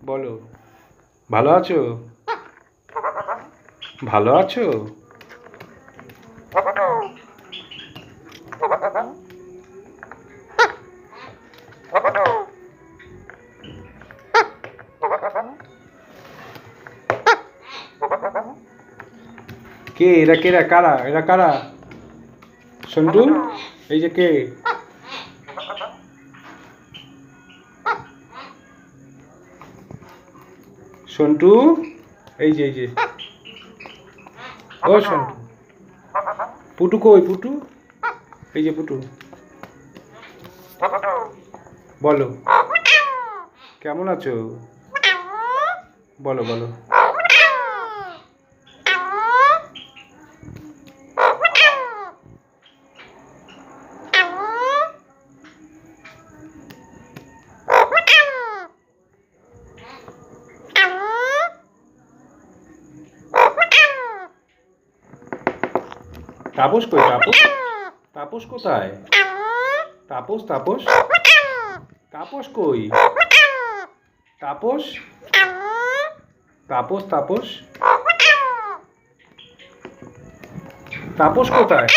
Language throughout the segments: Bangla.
বলো, ভালো আছো? ভালো আছো? কে এরা? কেরা? কারা এরা? কারা? সন্টু, এই যে কে? সন্টু, এই যে ও সন্টু। পুটু কই? পুটু, এই যে পুটু। বলো, কেমন আছো? বলো বলো। তাপস কই? তাপস, তাপস কোথায়? তাপস, তাপস, তাপস কই? তাপস, তাপস, তাপস, তাপস কোথায়?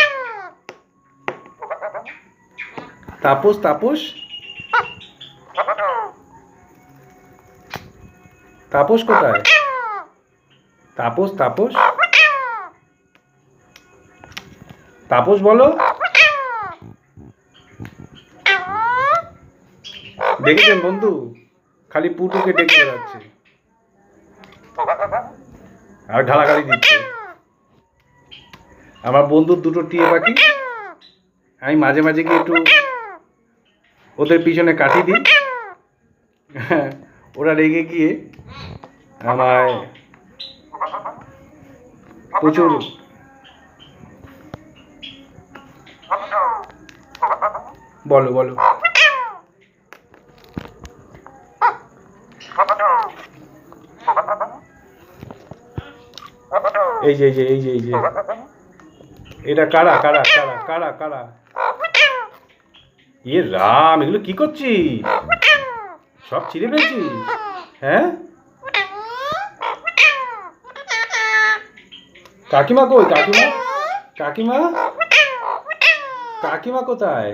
তাপস, তাপস, তাপস কোথায়? তাপস, তাপস, তাপস বলো। দেখেছেন বন্ধু, খালি পুটুকে ডেকে বেড়াচ্ছে আর ঢালাগালি দিচ্ছে। আমার বন্ধুর দুটো টিয়ে পাখি, আমি মাঝে মাঝে গিয়ে একটু ওদের পিছনে কাঠি দিই, ওরা রেগে গিয়ে আমায় প্রচুর বলো বলো। এই যে এটা কারা? কারা কারা কারা কারা? ইয়ে রাম, এগুলো কি করছিস? সব ছিঁড়ে ফেলছিস? হ্যাঁ, কাকিমা কই? কাকিমা, কাকিমা, কাকিমা কোথায়?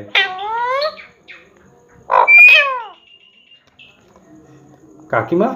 কাকিমা।